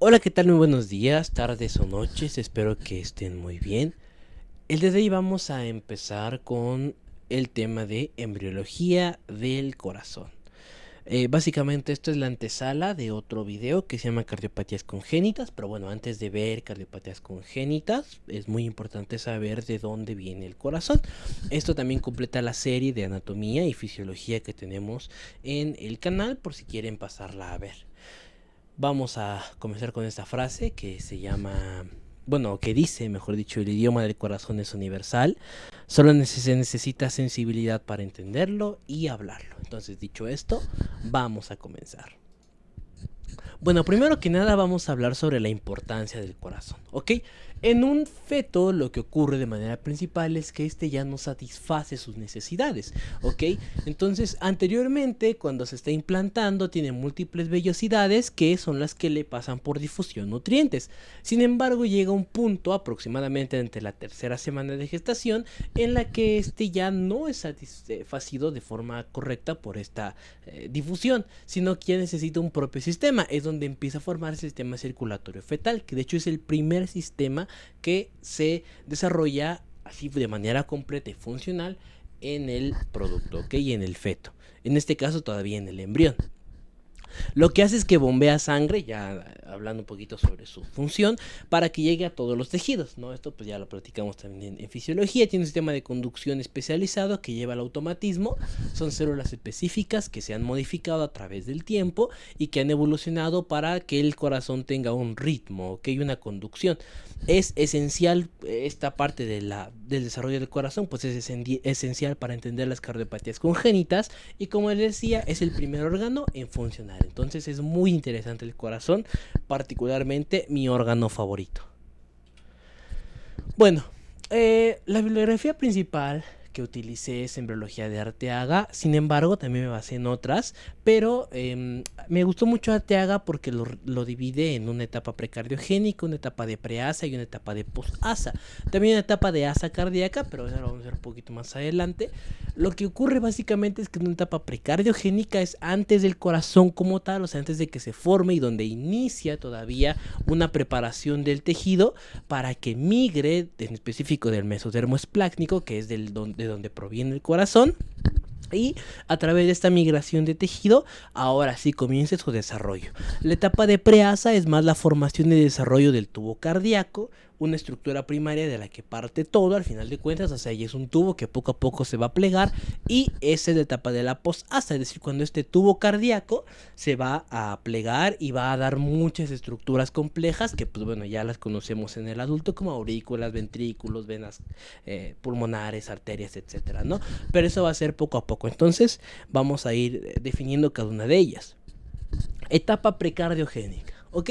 Hola, ¿qué tal? Muy buenos días, tardes o noches, espero que estén muy bien. El día de hoy vamos a empezar con el tema de embriología del corazón. Básicamente esto es la antesala de otro video que se llama cardiopatías congénitas, pero bueno, antes de ver cardiopatías congénitas es muy importante saber de dónde viene el corazón. Esto también completa la serie de anatomía y fisiología que tenemos en el canal por si quieren pasarla a ver. Vamos a comenzar con esta frase que se llama, bueno, que dice, mejor dicho, el idioma del corazón es universal, solo se necesita sensibilidad para entenderlo y hablarlo. Entonces, dicho esto, vamos a comenzar. Bueno, primero que nada vamos a hablar sobre la importancia del corazón, ¿ok? En un feto lo que ocurre de manera principal es que este ya no satisface sus necesidades, ¿ok? Entonces, anteriormente, cuando se está implantando, tiene múltiples vellosidades que son las que le pasan por difusión nutrientes. Sin embargo, llega un punto, aproximadamente entre la tercera semana de gestación, en la que este ya no es satisfacido de forma correcta por esta difusión, sino que ya necesita un propio sistema. Es donde empieza a formar el sistema circulatorio fetal, que de hecho es el primer sistema que se desarrolla así de manera completa y funcional en el producto, ¿ok? Y en el feto. En este caso todavía en el embrión. Lo que hace es que bombea sangre, ya hablando un poquito sobre su función, para que llegue a todos los tejidos, ¿no? Esto pues ya lo platicamos también en fisiología. Tiene un sistema de conducción especializado que lleva al automatismo. Son células específicas que se han modificado a través del tiempo y que han evolucionado para que el corazón tenga un ritmo, que hay una conducción. Es esencial esta parte del desarrollo del corazón, pues es esencial para entender las cardiopatías congénitas y, como les decía, es el primer órgano en funcionar. Entonces es muy interesante el corazón, particularmente mi órgano favorito. Bueno, la bibliografía principal que utilicé es Embriología de Arteaga. Sin embargo, también me basé en otras, pero me gustó mucho Arteaga porque lo divide en una etapa precardiogénica, una etapa de preasa y una etapa de posasa. También una etapa de asa cardíaca, pero eso lo vamos a ver un poquito más adelante. Lo que ocurre básicamente es que en una etapa precardiogénica es antes del corazón como tal, o sea, antes de que se forme, y donde inicia todavía una preparación del tejido para que migre, en específico del mesodermo esplácnico, que es de donde proviene el corazón. Y a través de esta migración de tejido, ahora sí comienza su desarrollo. La etapa de preasa es más la formación y desarrollo del tubo cardíaco, una estructura primaria de la que parte todo al final de cuentas. O sea, y es un tubo que poco a poco se va a plegar. Y esa es la etapa de la posasa, es decir, cuando este tubo cardíaco se va a plegar y va a dar muchas estructuras complejas que, pues bueno, ya las conocemos en el adulto, como aurículas, ventrículos, venas pulmonares, arterias, etcétera, ¿no? Pero eso va a ser poco a poco. Entonces vamos a ir definiendo cada una de ellas. Etapa precardiogénica, ¿ok?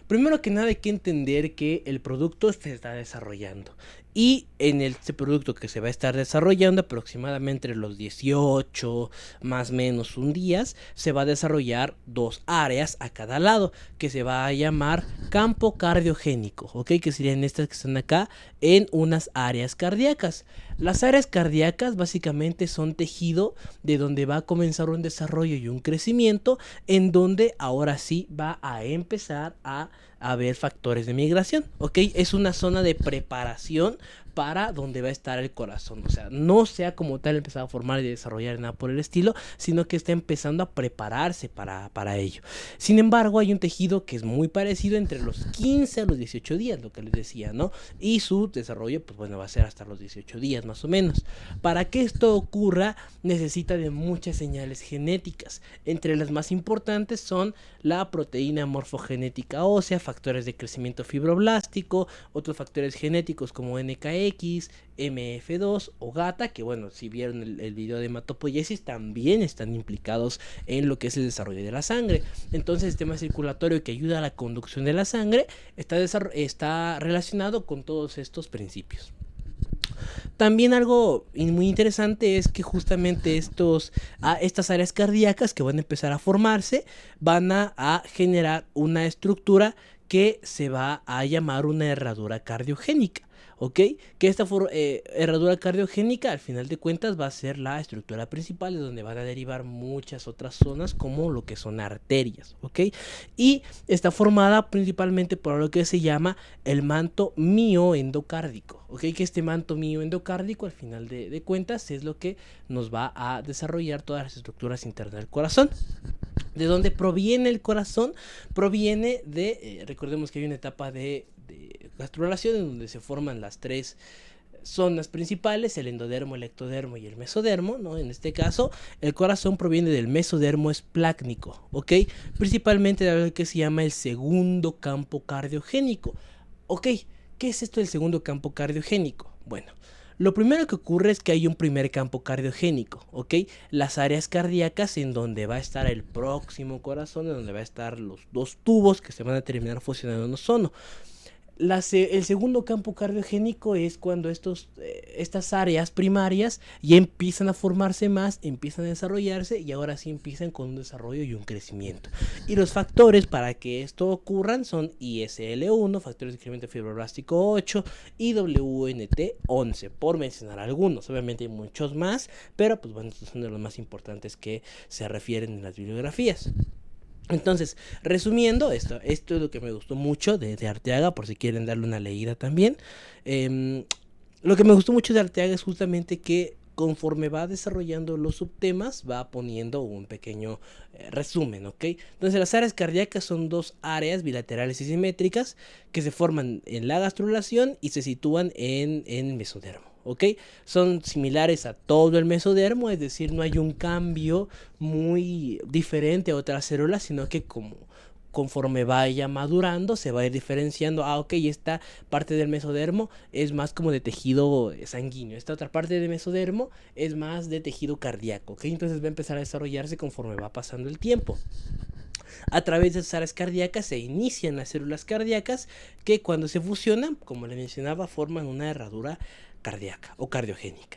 Primero que nada hay que entender que el producto se está desarrollando. Y en este producto que se va a estar desarrollando aproximadamente entre los 18 más o menos un días, se va a desarrollar dos áreas a cada lado, que se va a llamar campo cardiogénico, ¿ok? Que serían estas que están acá en unas áreas cardíacas. Las áreas cardíacas básicamente son tejido de donde va a comenzar un desarrollo y un crecimiento, en donde ahora sí va a empezar a haber factores de migración, ¿ok? Es una zona de preparación para donde va a estar el corazón. O sea, no sea como tal empezado a formar y desarrollar nada por el estilo, sino que está empezando a prepararse para ello. Sin embargo, hay un tejido que es muy parecido entre los 15 a los 18 días, lo que les decía, ¿no? Y su desarrollo, pues bueno, va a ser hasta los 18 días más o menos. Para que esto ocurra, necesita de muchas señales genéticas. Entre las más importantes son la proteína morfogenética ósea, factores de crecimiento fibroblástico, otros factores genéticos como NKX, MF2 o GATA, que bueno, si vieron el video de hematopoiesis, también están implicados en lo que es el desarrollo de la sangre. Entonces el sistema circulatorio que ayuda a la conducción de la sangre está relacionado con todos estos principios. También algo muy interesante es que justamente estas áreas cardíacas que van a empezar a formarse van a generar una estructura que se va a llamar una herradura cardiogénica. ¿ok? Que esta herradura cardiogénica al final de cuentas va a ser la estructura principal, de donde van a derivar muchas otras zonas como lo que son arterias, ¿ok? Y está formada principalmente por lo que se llama el manto mioendocárdico, ¿ok? Que este manto mioendocárdico al final de cuentas es lo que nos va a desarrollar todas las estructuras internas del corazón. ¿De dónde proviene el corazón? Proviene de, recordemos que hay una etapa de gastrulación en donde se forman las tres zonas principales, el endodermo, el ectodermo y el mesodermo, ¿no? En este caso, el corazón proviene del mesodermo esplácnico, ¿ok? Principalmente de lo que se llama el segundo campo cardiogénico. ¿Ok? ¿Qué es esto del segundo campo cardiogénico? Bueno, lo primero que ocurre es que hay un primer campo cardiogénico, ¿ok? Las áreas cardíacas en donde va a estar el próximo corazón, en donde va a estar los dos tubos que se van a terminar fusionando en ozono. El segundo campo cardiogénico es cuando estas áreas primarias ya empiezan a formarse más, empiezan a desarrollarse y ahora sí empiezan con un desarrollo y un crecimiento. Y los factores para que esto ocurran son ISL1, factores de crecimiento fibroblástico 8 y WNT 11, por mencionar algunos. Obviamente hay muchos más, pero pues bueno, estos son de los más importantes que se refieren en las bibliografías. Entonces, resumiendo, esto es lo que me gustó mucho de Arteaga, por si quieren darle una leída también. Lo que me gustó mucho de Arteaga es justamente que conforme va desarrollando los subtemas, va poniendo un pequeño resumen, ¿ok? Entonces, las áreas cardíacas son dos áreas bilaterales y simétricas que se forman en la gastrulación y se sitúan en el mesodermo. ¿Ok? Son similares a todo el mesodermo, es decir, no hay un cambio muy diferente a otras células, sino que conforme vaya madurando se va a ir diferenciando. Ok, esta parte del mesodermo es más como de tejido sanguíneo, esta otra parte del mesodermo es más de tejido cardíaco, ¿ok? Entonces va a empezar a desarrollarse conforme va pasando el tiempo. A través de esas áreas cardíacas se inician las células cardíacas que cuando se fusionan, como les mencionaba, forman una herradura cardíaca o cardiogénica.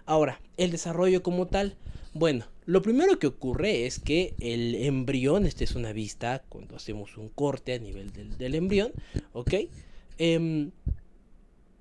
Ahora, el desarrollo como tal, bueno, lo primero que ocurre es que el embrión, esta es una vista cuando hacemos un corte a nivel del embrión, ¿ok?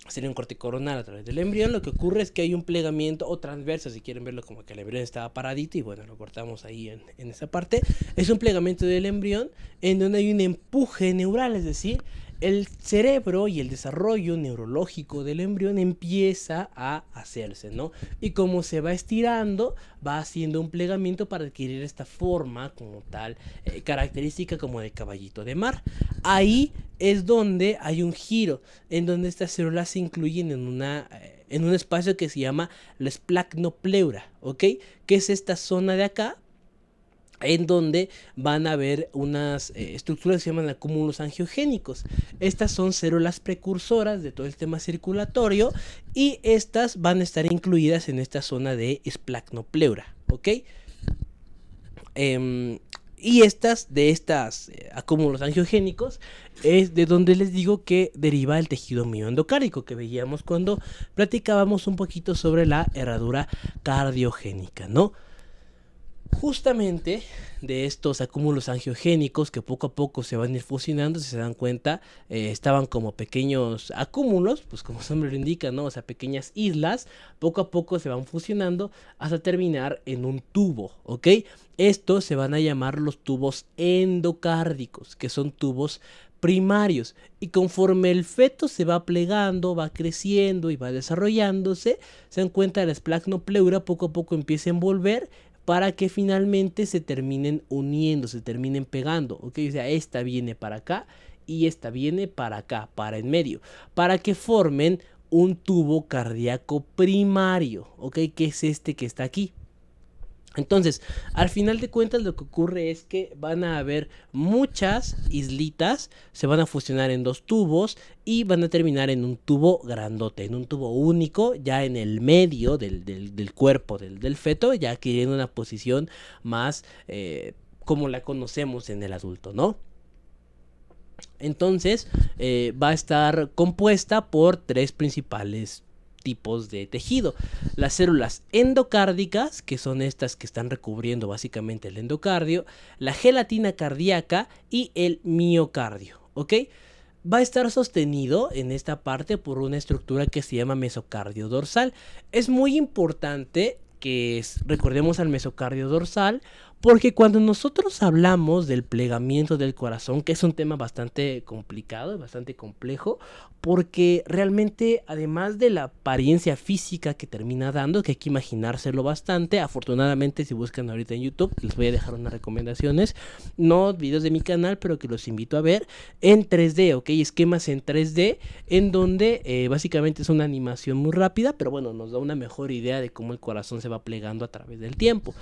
Sería un corte coronal a través del embrión. Lo que ocurre es que hay un plegamiento o transverso, si quieren verlo como que el embrión estaba paradito y bueno, lo cortamos ahí en esa parte. Es un plegamiento del embrión en donde hay un empuje neural, es decir, el cerebro y el desarrollo neurológico del embrión empieza a hacerse, ¿no? Y como se va estirando, va haciendo un plegamiento para adquirir esta forma como tal, característica como de caballito de mar. Ahí es donde hay un giro, en donde estas células se incluyen en un espacio que se llama la esplacnopleura, ¿ok? Que es esta zona de acá, en donde van a haber unas estructuras que se llaman acúmulos angiogénicos. Estas son células precursoras de todo el sistema circulatorio y estas van a estar incluidas en esta zona de esplacnopleura, ¿ok? Y estos acúmulos angiogénicos es de donde les digo que deriva el tejido mioendocárdico que veíamos cuando platicábamos un poquito sobre la herradura cardiogénica, ¿no? Justamente de estos acúmulos angiogénicos que poco a poco se van a ir fusionando, si se dan cuenta, estaban como pequeños acúmulos, pues como su nombre lo indica, ¿no? O sea, pequeñas islas, poco a poco se van fusionando hasta terminar en un tubo, ¿ok? Estos se van a llamar los tubos endocárdicos, que son tubos primarios, y conforme el feto se va plegando, va creciendo y va desarrollándose, se dan cuenta la esplacnopleura poco a poco empieza a envolver para que finalmente se terminen uniendo, se terminen pegando, ¿ok? O sea, esta viene para acá y esta viene para acá, para en medio, para que formen un tubo cardíaco primario, ¿ok? Que es este que está aquí. Entonces, al final de cuentas lo que ocurre es que van a haber muchas islitas, se van a fusionar en dos tubos y van a terminar en un tubo grandote, en un tubo único, ya en el medio del cuerpo del feto, ya adquiriendo una posición más como la conocemos en el adulto, ¿no? Entonces, va a estar compuesta por tres principales tipos de tejido. Las células endocárdicas, que son estas que están recubriendo básicamente el endocardio, la gelatina cardíaca y el miocardio, ¿ok? va a estar sostenido en esta parte por una estructura que se llama mesocardio dorsal. Es muy importante que recordemos al mesocardio dorsal, porque cuando nosotros hablamos del plegamiento del corazón, que es un tema bastante complicado, bastante complejo, porque realmente además de la apariencia física que termina dando, que hay que imaginárselo bastante, afortunadamente si buscan ahorita en YouTube, les voy a dejar unas recomendaciones, no videos de mi canal, pero que los invito a ver en 3D, ¿ok? Esquemas en 3D, en donde básicamente es una animación muy rápida, pero bueno, nos da una mejor idea de cómo el corazón se va plegando a través del tiempo.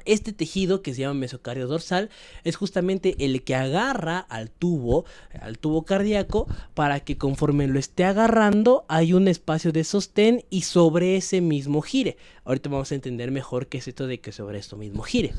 Este tejido que se llama mesocardio dorsal es justamente el que agarra al tubo cardíaco, para que conforme lo esté agarrando hay un espacio de sostén y sobre ese mismo gire. Ahorita vamos a entender mejor qué es esto de que sobre esto mismo gire.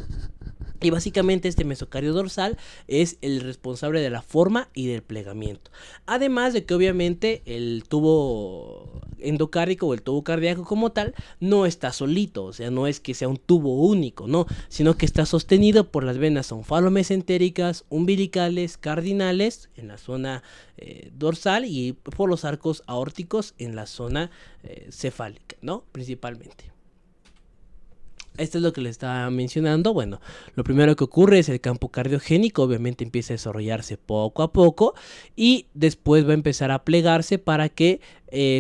Y básicamente este mesocardio dorsal es el responsable de la forma y del plegamiento. Además de que obviamente el tubo endocárdico o el tubo cardíaco como tal no está solito, o sea, no es que sea un tubo único, no, sino que está sostenido por las venas onfalomesentéricas, umbilicales, cardinales en la zona dorsal, y por los arcos aórticos en la zona cefálica, ¿no? Principalmente. Esto es lo que les estaba mencionando. Bueno, lo primero que ocurre es el campo cardiogénico, obviamente empieza a desarrollarse poco a poco y después va a empezar a plegarse para que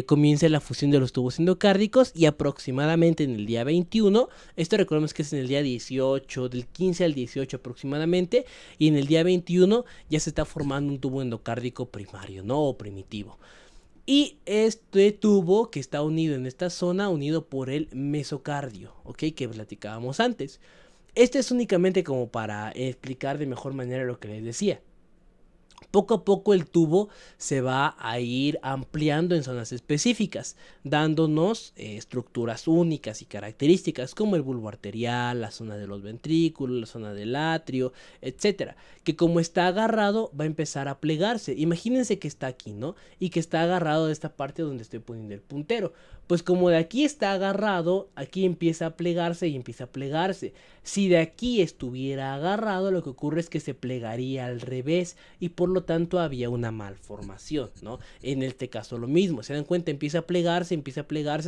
comience la fusión de los tubos endocárdicos, y aproximadamente en el día 21, esto recordemos que es en el día 18, del 15 al 18 aproximadamente, y en el día 21 ya se está formando un tubo endocárdico primario, ¿no? O primitivo. Y este tubo que está unido en esta zona, unido por el mesocardio, ¿ok? Que platicábamos antes. Este es únicamente como para explicar de mejor manera lo que les decía. Poco a poco el tubo se va a ir ampliando en zonas específicas, dándonos estructuras únicas y características como el bulbo arterial, la zona de los ventrículos, la zona del atrio, etcétera, que como está agarrado va a empezar a plegarse. Imagínense que está aquí, ¿no? Y que está agarrado de esta parte donde estoy poniendo el puntero. Pues como de aquí está agarrado, aquí empieza a plegarse y empieza a plegarse. Si de aquí estuviera agarrado, lo que ocurre es que se plegaría al revés y por lo tanto había una malformación, ¿no? En este caso lo mismo, se dan cuenta, empieza a plegarse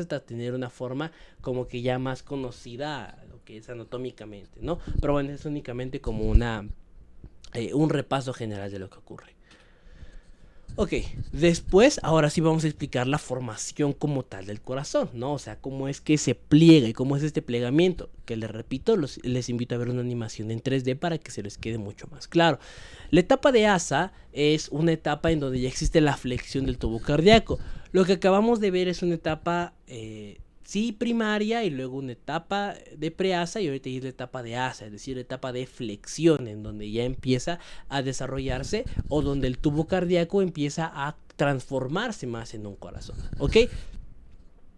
hasta tener una forma como que ya más conocida, lo que es anatómicamente, ¿no? Pero bueno, es únicamente como un repaso general de lo que ocurre. Ok, después, ahora sí vamos a explicar la formación como tal del corazón, ¿no? O sea, cómo es que se pliega y cómo es este plegamiento. Que les repito, les invito a ver una animación en 3D para que se les quede mucho más claro. La etapa de asa es una etapa en donde ya existe la flexión del tubo cardíaco. Lo que acabamos de ver es una etapa sí primaria, y luego una etapa de preasa, y ahorita es la etapa de asa, es decir, la etapa de flexión, en donde ya empieza a desarrollarse o donde el tubo cardíaco empieza a transformarse más en un corazón, ¿ok?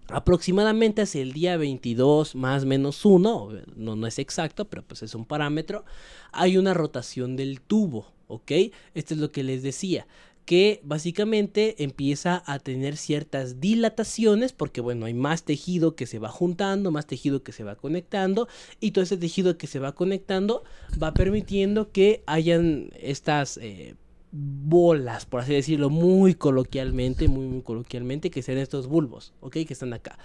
Aproximadamente hacia el día 22 más menos 1, no es exacto, pero pues es un parámetro, hay una rotación del tubo, ¿ok? Esto es lo que les decía, que básicamente empieza a tener ciertas dilataciones, porque bueno, hay más tejido que se va juntando, más tejido que se va conectando, y todo ese tejido que se va conectando va permitiendo que hayan estas bolas, por así decirlo, muy coloquialmente, muy coloquialmente, que sean estos bulbos, ¿ok? Que están acá.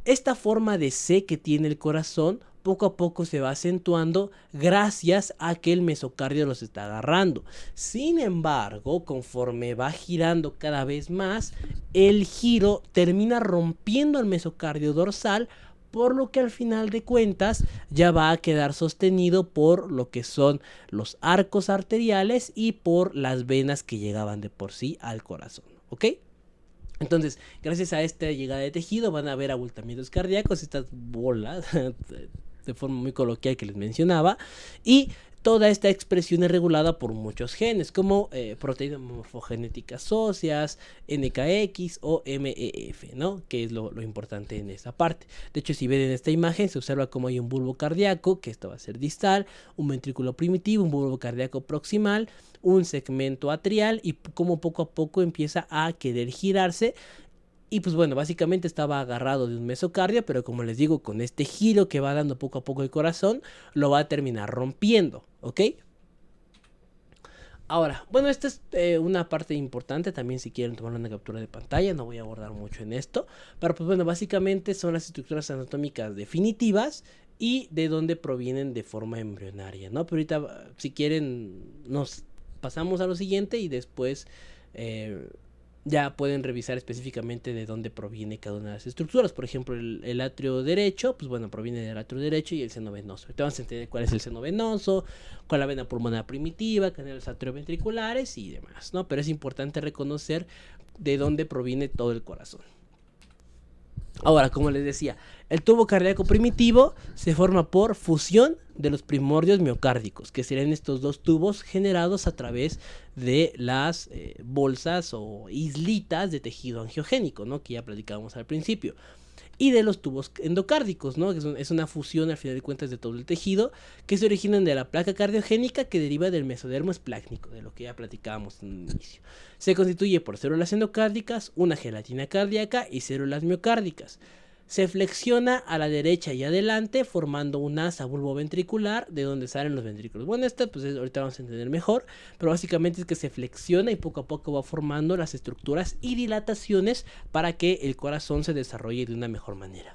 Esta forma de C que tiene el corazón poco a poco se va acentuando gracias a que el mesocardio los está agarrando. Sin embargo, conforme va girando cada vez más, el giro termina rompiendo el mesocardio dorsal, por lo que al final de cuentas ya va a quedar sostenido por lo que son los arcos arteriales y por las venas que llegaban de por sí al corazón, ¿ok? Entonces, gracias a esta llegada de tejido van a haber abultamientos cardíacos, estas bolas de forma muy coloquial que les mencionaba, y toda esta expresión es regulada por muchos genes, como proteínas morfogenéticas óseas, NKX o MEF, ¿no? Que es lo importante en esta parte. De hecho, si ven en esta imagen, se observa como hay un bulbo cardíaco, que esto va a ser distal, un ventrículo primitivo, un bulbo cardíaco proximal, un segmento atrial, y como poco a poco empieza a querer girarse. Y pues bueno, básicamente estaba agarrado de un mesocardio, pero como les digo, con este giro que va dando poco a poco el corazón, lo va a terminar rompiendo, ¿ok? Ahora, bueno, esta es una parte importante también si quieren tomar una captura de pantalla, no voy a abordar mucho en esto, pero pues bueno, básicamente son las estructuras anatómicas definitivas y de dónde provienen de forma embrionaria, ¿no? Pero ahorita, si quieren, nos pasamos a lo siguiente y después eh, ya pueden revisar específicamente de dónde proviene cada una de las estructuras. Por ejemplo, el atrio derecho, pues bueno, proviene del atrio derecho y el seno venoso. Ahorita vamos a entender cuál es el seno venoso, cuál es la vena pulmonar primitiva, canales atrioventriculares y demás, ¿no? Pero es importante reconocer de dónde proviene todo el corazón. Ahora, como les decía, el tubo cardíaco primitivo se forma por fusión de los primordios miocárdicos, que serían estos dos tubos generados a través de las bolsas o islitas de tejido angiogénico, ¿no? Que ya platicábamos al principio. Y de los tubos endocárdicos, ¿no? Es una fusión al final de cuentas de todo el tejido que se originan de la placa cardiogénica que deriva del mesodermo esplácnico, de lo que ya platicábamos en el inicio. Se constituye por células endocárdicas, una gelatina cardíaca y células miocárdicas. Se flexiona a la derecha y adelante formando un asa bulboventricular de donde salen los ventrículos. Bueno, esta pues ahorita vamos a entender mejor, pero básicamente es que se flexiona y poco a poco va formando las estructuras y dilataciones para que el corazón se desarrolle de una mejor manera.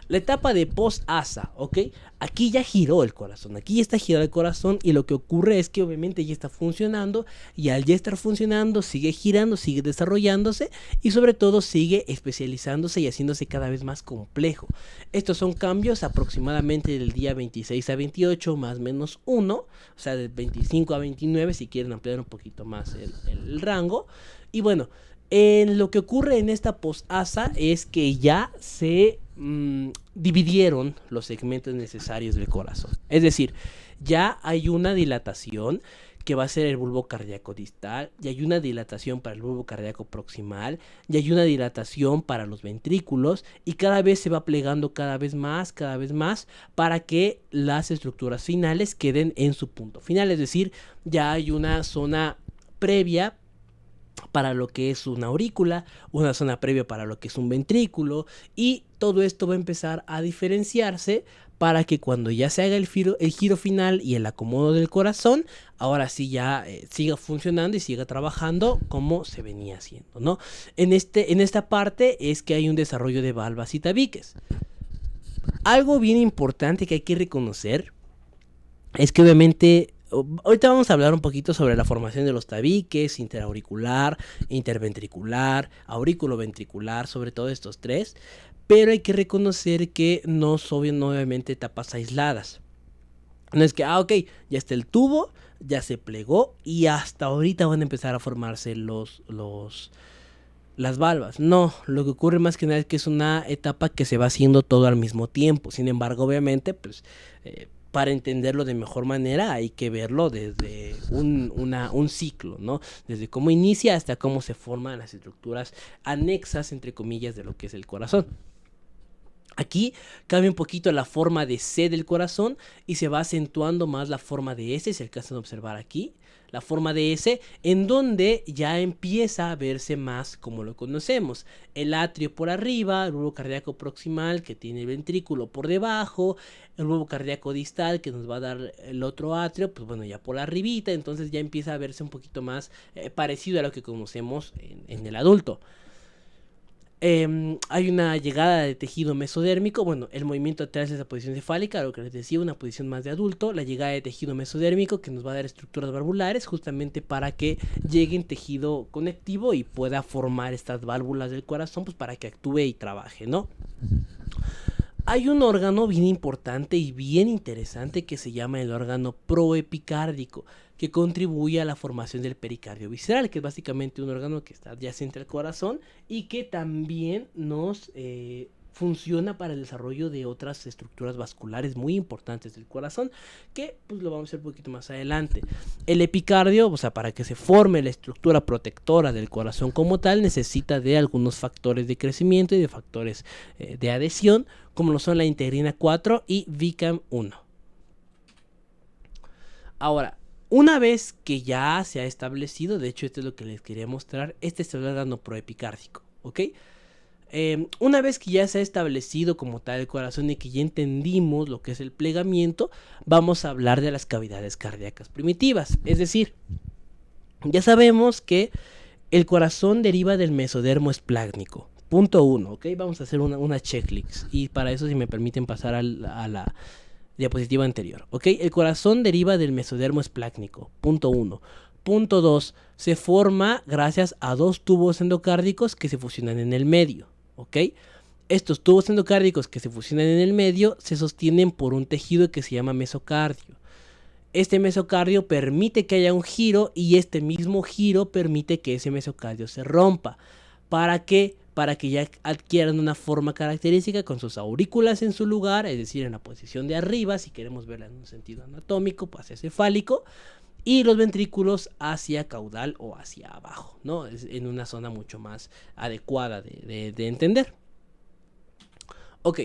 La etapa de post-asa, ¿ok? Aquí ya giró el corazón, aquí ya está girado el corazón y lo que ocurre es que obviamente ya está funcionando y al ya estar funcionando sigue girando, sigue desarrollándose y sobre todo sigue especializándose y haciéndose cada vez más complejo. Estos son cambios aproximadamente del día 26 a 28 más o menos 1, o sea del 25 a 29 si quieren ampliar un poquito más el rango. Y bueno, lo que ocurre en esta post-asa es que ya se dividieron los segmentos necesarios del corazón. Es decir, ya hay una dilatación que va a ser el bulbo cardíaco distal, ya hay una dilatación para el bulbo cardíaco proximal, ya hay una dilatación para los ventrículos y cada vez se va plegando cada vez más para que las estructuras finales queden en su punto final. Es decir, ya hay una zona previa para lo que es una aurícula, una zona previa para lo que es un ventrículo y todo esto va a empezar a diferenciarse para que cuando ya se haga el giro final y el acomodo del corazón, ahora sí ya siga funcionando y siga trabajando como se venía haciendo, ¿no? En esta parte es que hay un desarrollo de valvas y tabiques. Algo bien importante que hay que reconocer es que obviamente ahorita vamos a hablar un poquito sobre la formación de los tabiques, interauricular, interventricular, aurículo-ventricular, sobre todo estos tres, pero hay que reconocer que no son obviamente etapas aisladas. No es que, ok, ya está el tubo, ya se plegó y hasta ahorita van a empezar a formarse las valvas. No, lo que ocurre más que nada es que es una etapa que se va haciendo todo al mismo tiempo. Sin embargo, obviamente, pues para entenderlo de mejor manera hay que verlo desde un ciclo, ¿no? Desde cómo inicia hasta cómo se forman las estructuras anexas, entre comillas, de lo que es el corazón. Aquí cambia un poquito la forma de C del corazón y se va acentuando más la forma de S, se alcanzan a observar aquí, la forma de S, en donde ya empieza a verse más como lo conocemos. El atrio por arriba, el bulbo cardíaco proximal que tiene el ventrículo por debajo, el bulbo cardíaco distal que nos va a dar el otro atrio, pues bueno, ya por arribita, entonces ya empieza a verse un poquito más parecido a lo que conocemos en el adulto. Hay una llegada de tejido mesodérmico, bueno, el movimiento atrás de la posición cefálica, lo que les decía, una posición más de adulto, la llegada de tejido mesodérmico que nos va a dar estructuras valvulares justamente para que llegue en tejido conectivo y pueda formar estas válvulas del corazón, pues para que actúe y trabaje, ¿no? Hay un órgano bien importante y bien interesante que se llama el órgano proepicárdico, que contribuye a la formación del pericardio visceral, que es básicamente un órgano que está adyacente al corazón y que también nos funciona para el desarrollo de otras estructuras vasculares muy importantes del corazón, que pues lo vamos a ver un poquito más adelante. El epicardio, o sea, para que se forme la estructura protectora del corazón como tal, necesita de algunos factores de crecimiento y de factores de adhesión, como lo son la integrina 4 y VICAM 1. Ahora, una vez que ya se ha establecido, de hecho esto es lo que les quería mostrar, este es el órgano proepicárdico, ¿ok? Una vez que ya se ha establecido como tal el corazón y que ya entendimos lo que es el plegamiento, vamos a hablar de las cavidades cardíacas primitivas. Es decir, ya sabemos que el corazón deriva del mesodermo esplácnico. Punto 1, ¿ok? Vamos a hacer una checklist. Y para eso, si me permiten pasar a la diapositiva anterior, ¿ok? El corazón deriva del mesodermo esplácnico. Punto 1. Punto 2. Se forma gracias a dos tubos endocárdicos que se fusionan en el medio, ¿ok? Estos tubos endocárdicos que se fusionan en el medio se sostienen por un tejido que se llama mesocardio. Este mesocardio permite que haya un giro y este mismo giro permite que ese mesocardio se rompa. ¿Para qué? Para que ya adquieran una forma característica con sus aurículas en su lugar, es decir, en la posición de arriba, si queremos verla en un sentido anatómico, pues hacia cefálico, y los ventrículos hacia caudal o hacia abajo, ¿no? Es en una zona mucho más adecuada de entender. Ok,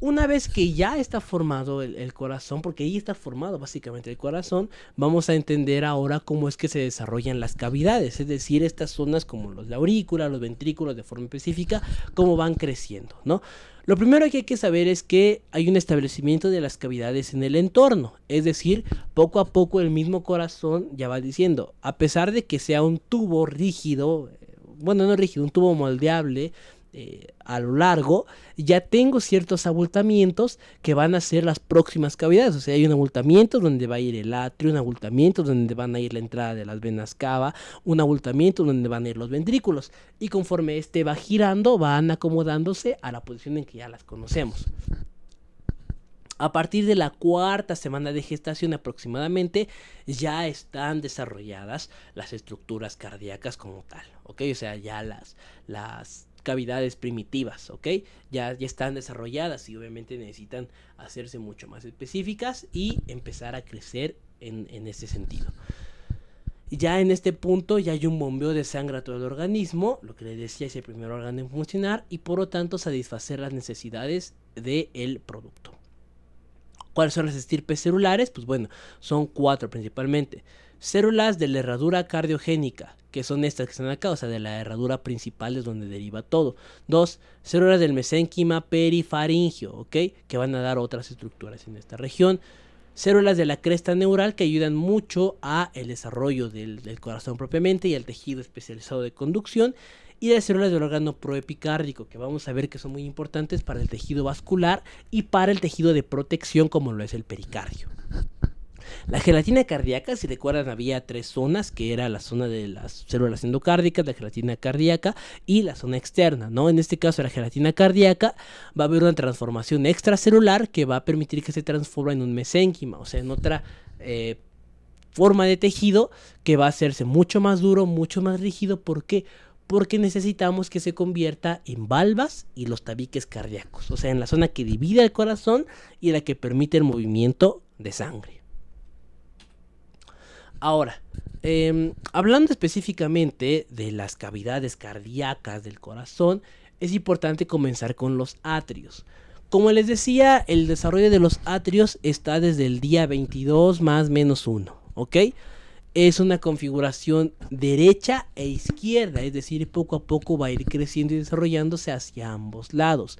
una vez que ya está formado el corazón, porque ahí está formado básicamente el corazón, vamos a entender ahora cómo es que se desarrollan las cavidades, es decir, estas zonas como la aurícula, los ventrículos de forma específica, cómo van creciendo, ¿no? Lo primero que hay que saber es que hay un establecimiento de las cavidades en el entorno, es decir, poco a poco el mismo corazón ya va diciendo, a pesar de que sea un tubo rígido, bueno, no rígido, un tubo moldeable, a lo largo, ya tengo ciertos abultamientos que van a ser las próximas cavidades. O sea, hay un abultamiento donde va a ir el atrio, un abultamiento donde van a ir la entrada de las venas cava, un abultamiento donde van a ir los ventrículos. Y conforme este va girando, van acomodándose a la posición en que ya las conocemos. A partir de la cuarta semana de gestación aproximadamente, ya están desarrolladas las estructuras cardíacas como tal, ¿ok? O sea, ya las cavidades primitivas, ¿ok? Ya están desarrolladas y obviamente necesitan hacerse mucho más específicas y empezar a crecer en ese sentido. Ya en este punto ya hay un bombeo de sangre a todo el organismo, lo que les decía es el primer órgano en funcionar y por lo tanto satisfacer las necesidades del producto. ¿Cuáles son las estirpes celulares? Pues bueno, son 4 principalmente. Células de la herradura cardiogénica, que son estas que están acá, o sea, de la herradura principal es donde deriva todo. 2, células del mesénquima perifaringio, ¿ok? Que van a dar otras estructuras en esta región. Células de la cresta neural que ayudan mucho a el desarrollo del corazón propiamente y al tejido especializado de conducción. Y las células del órgano proepicárdico, que vamos a ver que son muy importantes para el tejido vascular y para el tejido de protección como lo es el pericardio. La gelatina cardíaca, si recuerdan, había 3 zonas, que era la zona de las células endocárdicas, la gelatina cardíaca y la zona externa, ¿no? En este caso, la gelatina cardíaca va a haber una transformación extracelular que va a permitir que se transforme en un mesénquima, o sea, en otra forma de tejido que va a hacerse mucho más duro, mucho más rígido. ¿Por qué? Porque necesitamos que se convierta en valvas y los tabiques cardíacos, o sea, en la zona que divide el corazón y la que permite el movimiento de sangre. Ahora, hablando específicamente de las cavidades cardíacas del corazón, es importante comenzar con los atrios. Como les decía, el desarrollo de los atrios está desde el día 22 más menos 1, ¿ok? Es una configuración derecha e izquierda, es decir, poco a poco va a ir creciendo y desarrollándose hacia ambos lados.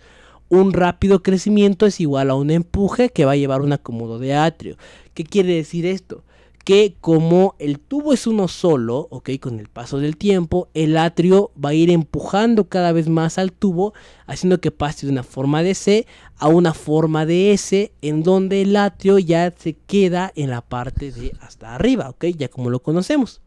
Un rápido crecimiento es igual a un empuje que va a llevar un acomodo de atrio. ¿Qué quiere decir esto? Que como el tubo es uno solo, ¿ok? Con el paso del tiempo, el atrio va a ir empujando cada vez más al tubo, haciendo que pase de una forma de C a una forma de S, en donde el atrio ya se queda en la parte de hasta arriba, ¿ok? Ya como lo conocemos.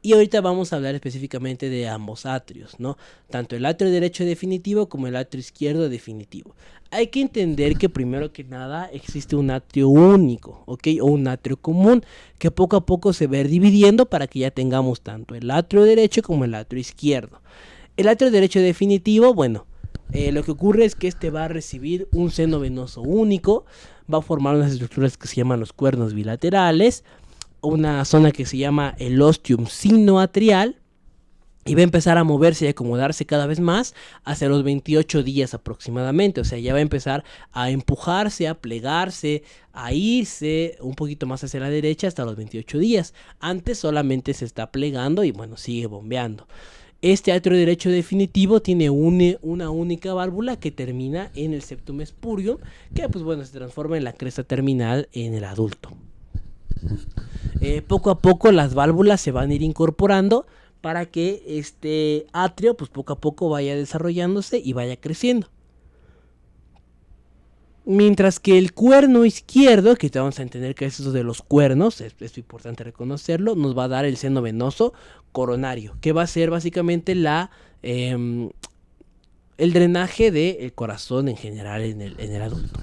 Y ahorita vamos a hablar específicamente de ambos atrios, ¿no? Tanto el atrio derecho definitivo como el atrio izquierdo definitivo. Hay que entender que primero que nada existe un atrio único, ¿ok? O un atrio común, que poco a poco se va a ir dividiendo para que ya tengamos tanto el atrio derecho como el atrio izquierdo. El atrio derecho definitivo, bueno, lo que ocurre es que este va a recibir un seno venoso único, va a formar unas estructuras que se llaman los cuernos bilaterales, una zona que se llama el ostium sinoatrial y va a empezar a moverse y acomodarse cada vez más hacia los 28 días aproximadamente. O sea, ya va a empezar a empujarse, a plegarse, a irse un poquito más hacia la derecha hasta los 28 días. Antes solamente se está plegando y bueno, sigue bombeando. Este atrio derecho definitivo tiene una única válvula que termina en el septum spurium, que pues bueno, se transforma en la cresta terminal en el adulto. Poco a poco las válvulas se van a ir incorporando para que este atrio pues poco a poco vaya desarrollándose y vaya creciendo. Mientras que el cuerno izquierdo, que vamos a entender que es eso de los cuernos, es importante reconocerlo, nos va a dar el seno venoso coronario, que va a ser básicamente el drenaje del corazón en general en el adulto.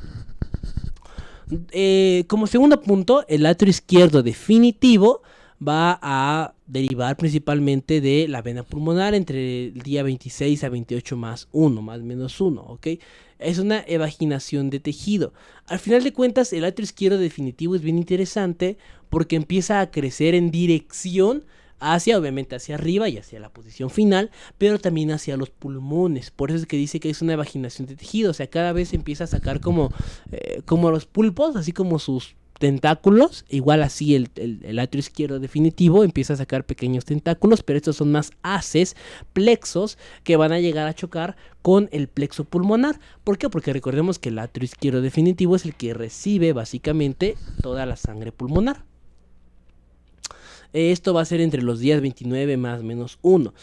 Como segundo punto, el atrio izquierdo definitivo va a derivar principalmente de la vena pulmonar entre el día 26 a 28 más 1, más menos 1, ¿ok? Es una evaginación de tejido. Al final de cuentas, el atrio izquierdo definitivo es bien interesante porque empieza a crecer en dirección hacia, obviamente, hacia arriba y hacia la posición final, pero también hacia los pulmones. Por eso es que dice que es una evaginación de tejido. O sea, cada vez empieza a sacar como los pulpos, así como sus tentáculos. Igual así el atrio izquierdo definitivo empieza a sacar pequeños tentáculos, pero estos son más haces, plexos, que van a llegar a chocar con el plexo pulmonar. ¿Por qué? Porque recordemos que el atrio izquierdo definitivo es el que recibe básicamente toda la sangre pulmonar. Esto va a ser entre los días 29 más menos 1.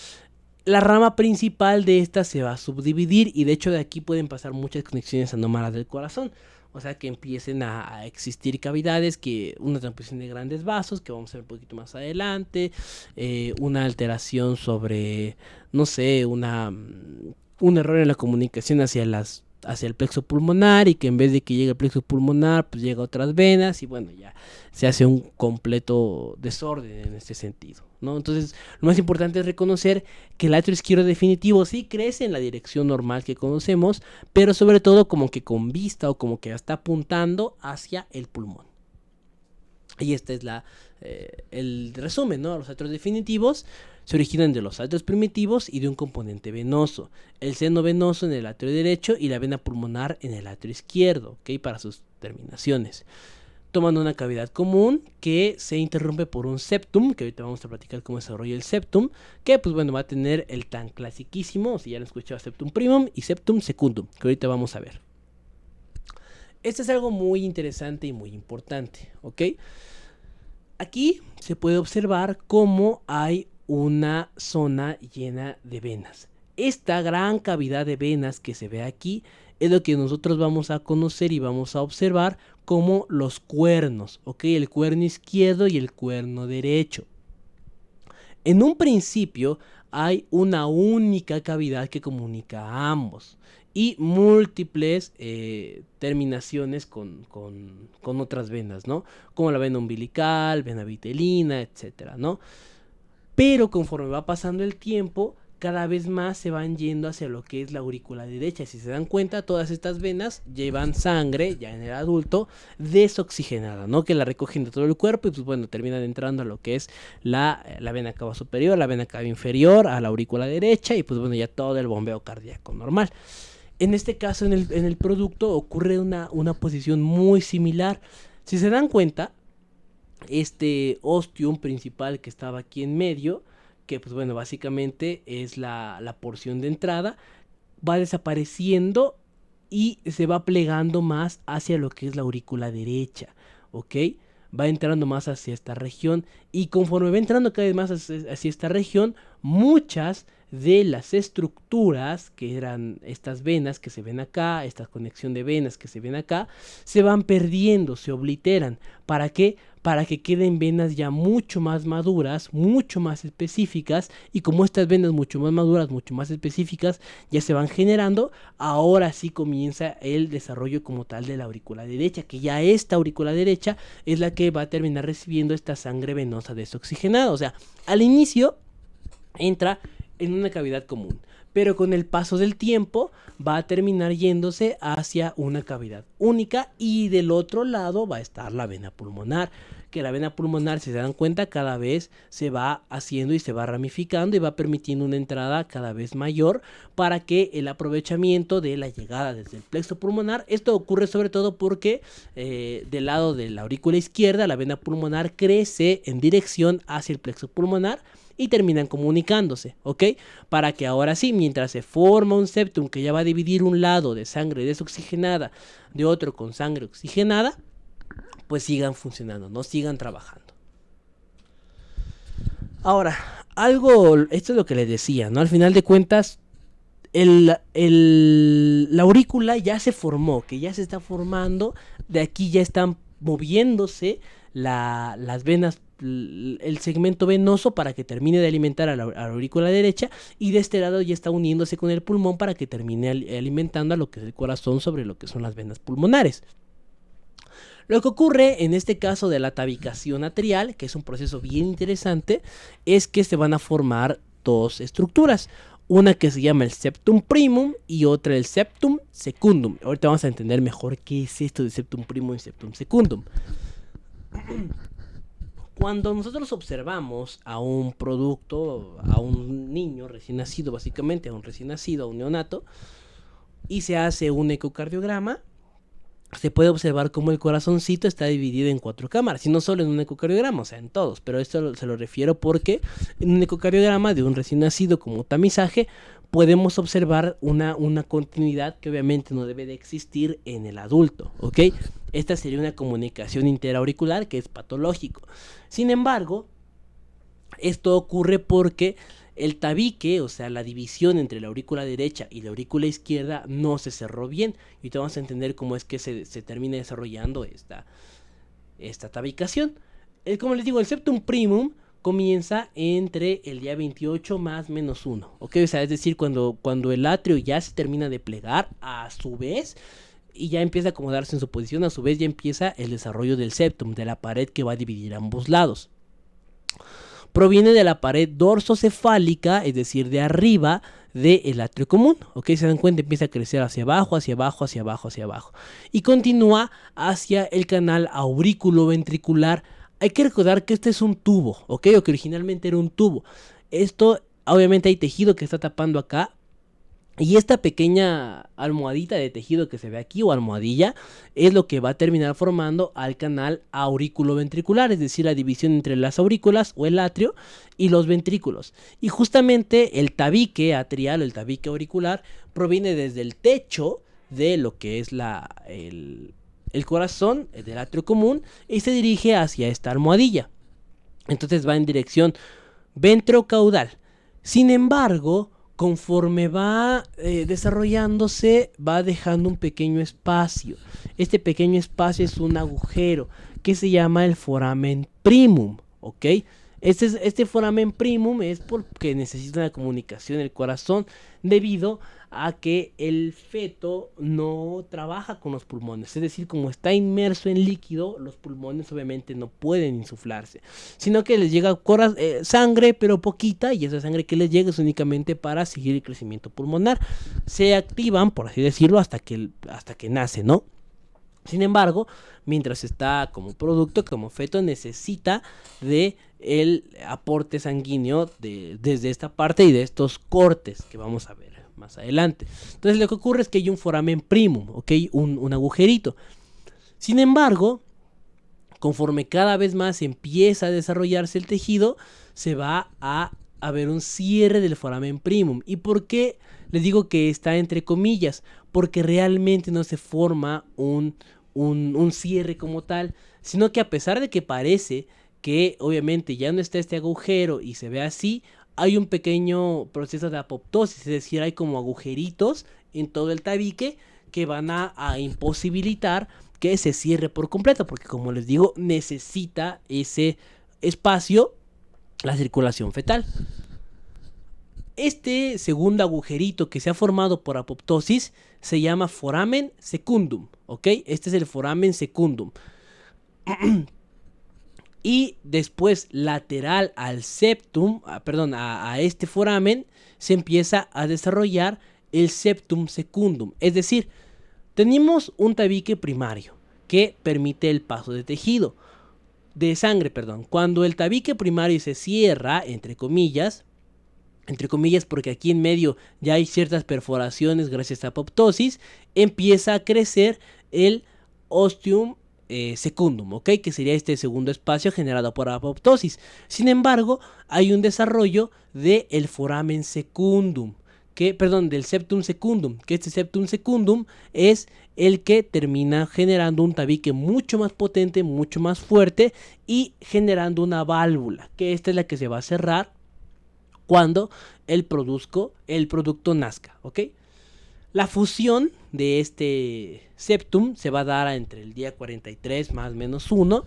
La rama principal de esta se va a subdividir y de hecho de aquí pueden pasar muchas conexiones anómalas del corazón. O sea, que empiecen a existir cavidades, que una transposición de grandes vasos, que vamos a ver un poquito más adelante, una alteración sobre, no sé, un error en la comunicación hacia el plexo pulmonar, y que en vez de que llegue al plexo pulmonar, pues llega a otras venas, y bueno, ya se hace un completo desorden en este sentido, ¿no? Entonces, lo más importante es reconocer que el atrio izquierdo definitivo sí crece en la dirección normal que conocemos, pero sobre todo como que con vista o como que está apuntando hacia el pulmón. Y este es el resumen, ¿no? Los atrios definitivos se originan de los atrios primitivos y de un componente venoso. El seno venoso en el atrio derecho y la vena pulmonar en el atrio izquierdo, ¿ok? Para sus terminaciones. Toman una cavidad común que se interrumpe por un septum, que ahorita vamos a platicar cómo desarrolla el septum, que pues bueno, va a tener el tan clasiquísimo, si ya lo escuchaba, septum primum y septum secundum, que ahorita vamos a ver. Este es algo muy interesante y muy importante, ¿ok? Aquí se puede observar cómo hay una zona llena de venas. Esta gran cavidad de venas que se ve aquí es lo que nosotros vamos a conocer y vamos a observar como los cuernos, ¿ok? El cuerno izquierdo y el cuerno derecho. En un principio hay una única cavidad que comunica a ambos y múltiples terminaciones con otras venas, ¿no? Como la vena umbilical, vena vitelina, etcétera, ¿no? Pero conforme va pasando el tiempo, cada vez más se van yendo hacia lo que es la aurícula derecha. Si se dan cuenta, todas estas venas llevan sangre, ya en el adulto, desoxigenada, ¿no? Que la recogen de todo el cuerpo y pues bueno, terminan entrando a lo que es la vena cava superior, la vena cava inferior, a la aurícula derecha y pues bueno, ya todo el bombeo cardíaco normal. En este caso, en el producto ocurre una posición muy similar. Si se dan cuenta, este ostium principal que estaba aquí en medio, que pues bueno, básicamente es la porción de entrada, va desapareciendo y se va plegando más hacia lo que es la aurícula derecha, ¿ok? Va entrando más hacia esta región y conforme va entrando cada vez más hacia esta región, muchas de las estructuras que eran estas venas que se ven acá, esta conexión de venas que se ven acá, se van perdiendo, se obliteran. ¿Para qué? Para que queden venas ya mucho más maduras, mucho más específicas, y como estas venas mucho más maduras, mucho más específicas ya se van generando, ahora sí comienza el desarrollo como tal de la aurícula derecha, que ya esta aurícula derecha es la que va a terminar recibiendo esta sangre venosa desoxigenada. O sea, al inicio entra en una cavidad común, pero con el paso del tiempo va a terminar yéndose hacia una cavidad única y del otro lado va a estar la vena pulmonar, que la vena pulmonar, si se dan cuenta, cada vez se va haciendo y se va ramificando y va permitiendo una entrada cada vez mayor para que el aprovechamiento de la llegada desde el plexo pulmonar, esto ocurre sobre todo porque del lado de la aurícula izquierda la vena pulmonar crece en dirección hacia el plexo pulmonar y terminan comunicándose, ¿ok? Para que ahora sí, mientras se forma un septum que ya va a dividir un lado de sangre desoxigenada de otro con sangre oxigenada, pues sigan funcionando, no sigan trabajando. Ahora, esto es lo que les decía, ¿no? Al final de cuentas, la aurícula ya se formó, que ya se está formando, de aquí ya están moviéndose las venas, el segmento venoso para que termine de alimentar a la aurícula derecha, y de este lado ya está uniéndose con el pulmón para que termine alimentando a lo que es el corazón sobre lo que son las venas pulmonares. Lo que ocurre en este caso de la tabicación atrial, que es un proceso bien interesante, es que se van a formar dos estructuras. Una que se llama el septum primum y otra el septum secundum. Ahorita vamos a entender mejor qué es esto de septum primum y septum secundum. Cuando nosotros observamos a un producto, a un niño recién nacido, básicamente, a un recién nacido, a un neonato, y se hace un ecocardiograma, se puede observar cómo el corazoncito está dividido en 4 cámaras, y no solo en un ecocardiograma, o sea, en todos, pero esto se lo refiero porque en un ecocardiograma de un recién nacido como tamizaje podemos observar una continuidad que obviamente no debe de existir en el adulto, ¿ok? Esta sería una comunicación interauricular que es patológico. Sin embargo, esto ocurre porque el tabique, o sea, la división entre la aurícula derecha y la aurícula izquierda no se cerró bien. Y te vamos a entender cómo es que se termina desarrollando esta tabicación. Como les digo, el septum primum comienza entre el día 28 más menos 1. ¿Ok? O sea, es decir, cuando el atrio ya se termina de plegar, a su vez, y ya empieza a acomodarse en su posición, a su vez ya empieza el desarrollo del septum, de la pared que va a dividir ambos lados. Proviene de la pared dorsocefálica, es decir, de arriba del atrio común. ¿Ok? Se dan cuenta, empieza a crecer hacia abajo, hacia abajo, hacia abajo, hacia abajo. Y continúa hacia el canal aurículo-ventricular. Hay que recordar que este es un tubo, ¿ok? O que originalmente era un tubo. Esto, obviamente hay tejido que está tapando acá. Y esta pequeña almohadita de tejido que se ve aquí, o almohadilla, es lo que va a terminar formando al canal aurículo-ventricular, es decir, la división entre las aurículas o el atrio y los ventrículos. Y justamente el tabique atrial o el tabique auricular proviene desde el techo de lo que es el corazón del atrio común y se dirige hacia esta almohadilla. Entonces va en dirección ventrocaudal. Sin embargo, conforme va desarrollándose, va dejando un pequeño espacio. Este pequeño espacio es un agujero que se llama el foramen primum, ¿ok? Este foramen primum es porque necesita una comunicación del corazón debido a que el feto no trabaja con los pulmones, es decir, como está inmerso en líquido, los pulmones obviamente no pueden insuflarse, sino que les llega sangre, pero poquita, y esa sangre que les llega es únicamente para seguir el crecimiento pulmonar. Se activan, por así decirlo, hasta que nace, ¿no? Sin embargo, mientras está como producto, como feto, necesita de el aporte sanguíneo desde esta parte y de estos cortes que vamos a ver más adelante. Entonces lo que ocurre es que hay un foramen primum, ¿ok? Un agujerito. Sin embargo, conforme cada vez más empieza a desarrollarse el tejido, se va a ver un cierre del foramen primum. ¿Y por qué les digo que está entre comillas? Porque realmente no se forma un cierre como tal, sino que a pesar de que parece que obviamente ya no está este agujero y se ve así, hay un pequeño proceso de apoptosis, es decir, hay como agujeritos en todo el tabique que van a imposibilitar que se cierre por completo, porque como les digo, necesita ese espacio la circulación fetal. Este segundo agujerito que se ha formado por apoptosis se llama foramen secundum, ¿ok? Este es el foramen secundum. Y después, lateral al septum, a este foramen, se empieza a desarrollar el septum secundum. Es decir, tenemos un tabique primario que permite el paso de tejido, de sangre, Cuando el tabique primario se cierra, entre comillas porque aquí en medio ya hay ciertas perforaciones gracias a apoptosis, empieza a crecer el ostium secundum, ¿ok? Que sería este segundo espacio generado por apoptosis. Sin embargo, hay un desarrollo del foramen secundum, del septum secundum, que este septum secundum es el que termina generando un tabique mucho más potente, mucho más fuerte y generando una válvula, que esta es la que se va a cerrar cuando el producto nazca, ¿ok? La fusión de este septum se va a dar entre el día 43 más menos 1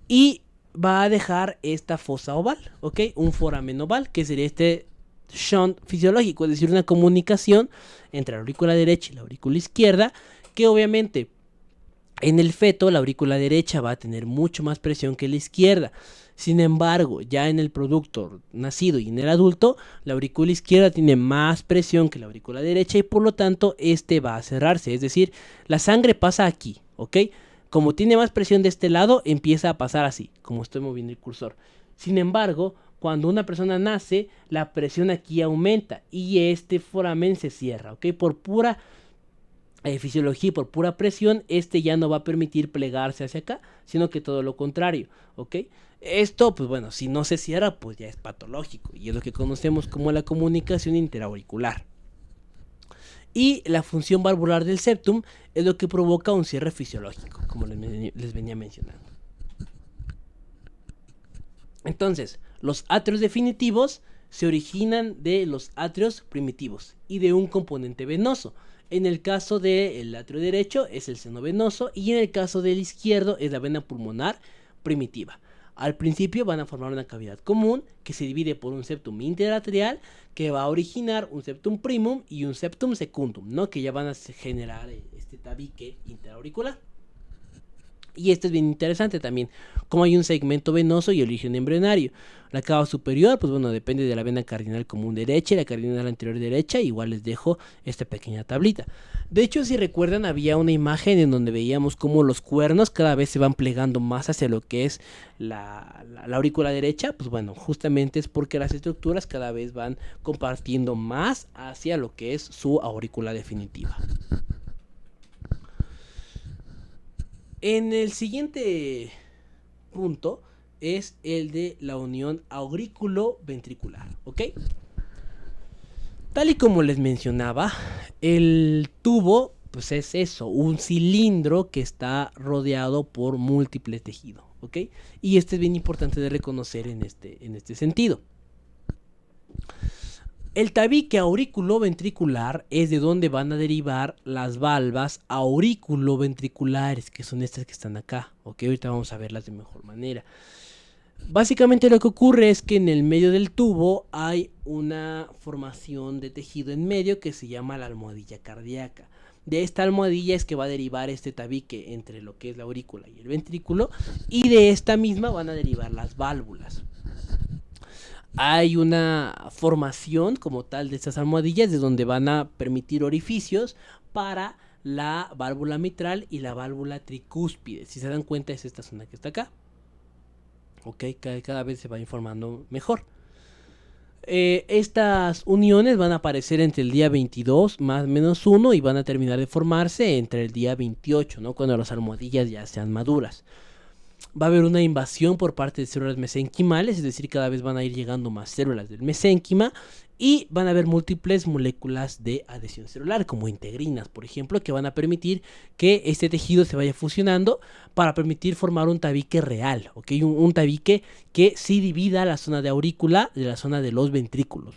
y va a dejar esta fosa oval, ¿ok? Un foramen oval, que sería este shunt fisiológico, es decir, una comunicación entre la aurícula derecha y la aurícula izquierda, que obviamente en el feto la aurícula derecha va a tener mucho más presión que la izquierda. Sin embargo, ya en el producto nacido y en el adulto, la aurícula izquierda tiene más presión que la aurícula derecha y por lo tanto este va a cerrarse. Es decir, la sangre pasa aquí, ¿ok? Como tiene más presión de este lado, empieza a pasar así, como estoy moviendo el cursor. Sin embargo, cuando una persona nace, la presión aquí aumenta y este foramen se cierra, ¿ok? Por pura fisiología y por pura presión, este ya no va a permitir plegarse hacia acá, sino que todo lo contrario, ¿ok? Esto, pues bueno, si no se cierra, pues ya es patológico y es lo que conocemos como la comunicación interauricular. Y la función valvular del septum es lo que provoca un cierre fisiológico, como les venía mencionando. Entonces, los atrios definitivos se originan de los atrios primitivos y de un componente venoso. En el caso del atrio derecho es el seno venoso y en el caso del izquierdo es la vena pulmonar primitiva. Al principio van a formar una cavidad común que se divide por un septum interatrial que va a originar un septum primum y un septum secundum, ¿no? Que ya van a generar este tabique interauricular. Y esto es bien interesante también, como hay un segmento venoso y origen embrionario. La cava superior, pues bueno, depende de la vena cardinal común derecha y la cardinal anterior derecha. Igual les dejo esta pequeña tablita. De hecho, si recuerdan, había una imagen en donde veíamos cómo los cuernos cada vez se van plegando más hacia lo que es la aurícula derecha. Pues bueno, justamente es porque las estructuras cada vez van compartiendo más hacia lo que es su aurícula definitiva. En el siguiente punto es el de la unión aurículo-ventricular, ¿ok? Tal y como les mencionaba, el tubo pues es eso, un cilindro que está rodeado por múltiples tejidos, ¿ok? Y esto es bien importante de reconocer en este sentido. El tabique auriculoventricular es de donde van a derivar las valvas auriculoventriculares, que son estas que están acá, ¿ok? Ahorita vamos a verlas de mejor manera. Básicamente lo que ocurre es que en el medio del tubo hay una formación de tejido en medio que se llama la almohadilla cardíaca. De esta almohadilla es que va a derivar este tabique entre lo que es la aurícula y el ventrículo, y de esta misma van a derivar las válvulas. Hay una formación como tal de estas almohadillas de donde van a permitir orificios para la válvula mitral y la válvula tricúspide. Si se dan cuenta, es esta zona que está acá. Ok, cada vez se va informando mejor. Estas uniones van a aparecer entre el día 22 más menos 1 y van a terminar de formarse entre el día 28, ¿no? Cuando las almohadillas ya sean maduras. Va a haber una invasión por parte de células mesenquimales, es decir, cada vez van a ir llegando más células del mesénquima y van a haber múltiples moléculas de adhesión celular, como integrinas, por ejemplo, que van a permitir que este tejido se vaya fusionando para permitir formar un tabique real, ¿ok? Un tabique que sí divida la zona de aurícula de la zona de los ventrículos.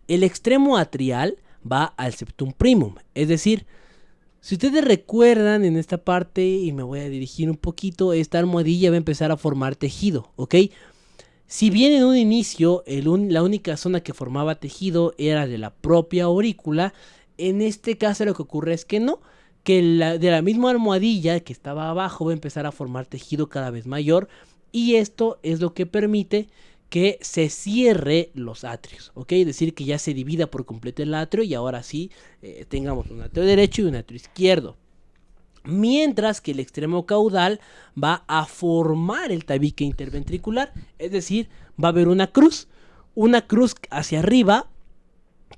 El extremo atrial va al septum primum, es decir, si ustedes recuerdan en esta parte, y me voy a dirigir un poquito, esta almohadilla va a empezar a formar tejido, ¿ok? Si bien en un inicio la única zona que formaba tejido era de la propia aurícula, en este caso lo que ocurre es que no, que de la misma almohadilla que estaba abajo va a empezar a formar tejido cada vez mayor, y esto es lo que permite que se cierre los atrios, ¿ok? Es decir, que ya se divida por completo el atrio y ahora sí tengamos un atrio derecho y un atrio izquierdo. Mientras que el extremo caudal va a formar el tabique interventricular, es decir, va a haber una cruz hacia arriba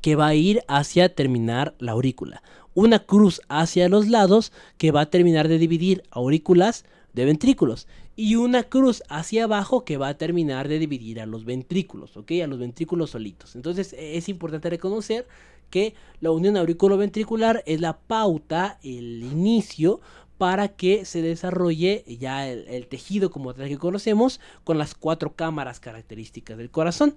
que va a ir hacia terminar la aurícula. Una cruz hacia los lados que va a terminar de dividir aurículas de ventrículos. Y una cruz hacia abajo que va a terminar de dividir a los ventrículos, ¿ok? A los ventrículos solitos. Entonces es importante reconocer que la unión auriculoventricular es la pauta, el inicio para que se desarrolle ya el tejido como tal que conocemos con las 4 cámaras características del corazón.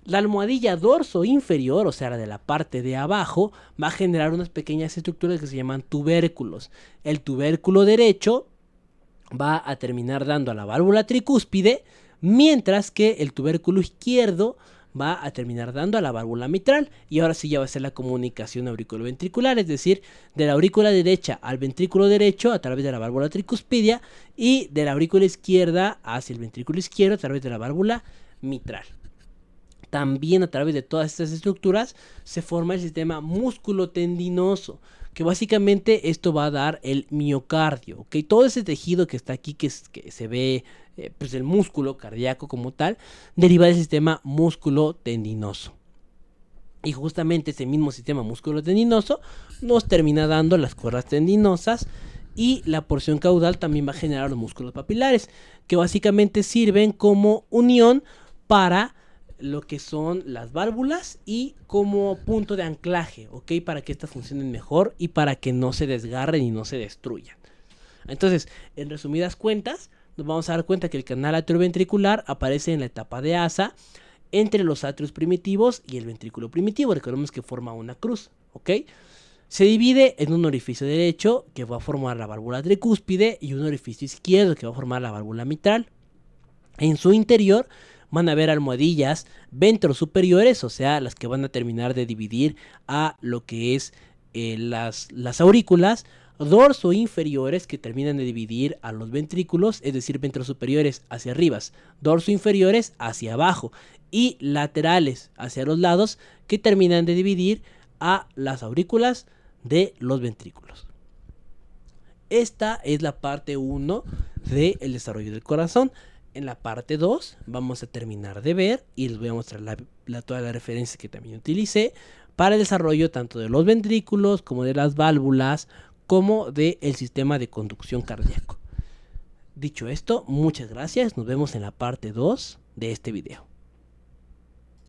La almohadilla dorso inferior, o sea, la de la parte de abajo, va a generar unas pequeñas estructuras que se llaman tubérculos. El tubérculo derecho va a terminar dando a la válvula tricúspide, mientras que el tubérculo izquierdo va a terminar dando a la válvula mitral. Y ahora sí ya va a ser la comunicación auriculoventricular, es decir, de la aurícula derecha al ventrículo derecho a través de la válvula tricuspidia y de la aurícula izquierda hacia el ventrículo izquierdo a través de la válvula mitral. También a través de todas estas estructuras se forma el sistema músculo-tendinoso, que básicamente esto va a dar el miocardio, ¿ok? Todo ese tejido que está aquí, que se ve, pues el músculo cardíaco como tal, deriva del sistema músculo-tendinoso. Y justamente ese mismo sistema músculo-tendinoso nos termina dando las cuerdas tendinosas, y la porción caudal también va a generar los músculos papilares, que básicamente sirven como unión para lo que son las válvulas y como punto de anclaje, ¿ok? Para que estas funcionen mejor y para que no se desgarren y no se destruyan. Entonces, en resumidas cuentas, nos vamos a dar cuenta que el canal atrioventricular aparece en la etapa de asa entre los atrios primitivos y el ventrículo primitivo. Recordemos que forma una cruz, ¿ok? Se divide en un orificio derecho que va a formar la válvula tricúspide y un orificio izquierdo que va a formar la válvula mitral. En su interior van a haber almohadillas ventrosuperiores, o sea, las que van a terminar de dividir a lo que es las aurículas, dorso inferiores que terminan de dividir a los ventrículos, es decir, ventrosuperiores hacia arriba, dorso inferiores hacia abajo y laterales hacia los lados que terminan de dividir a las aurículas de los ventrículos. Esta es la parte 1 del desarrollo del corazón. En la parte 2 vamos a terminar de ver y les voy a mostrar toda la referencia que también utilicé para el desarrollo tanto de los ventrículos como de las válvulas como del sistema de conducción cardíaco. Dicho esto, muchas gracias, nos vemos en la parte 2 de este video.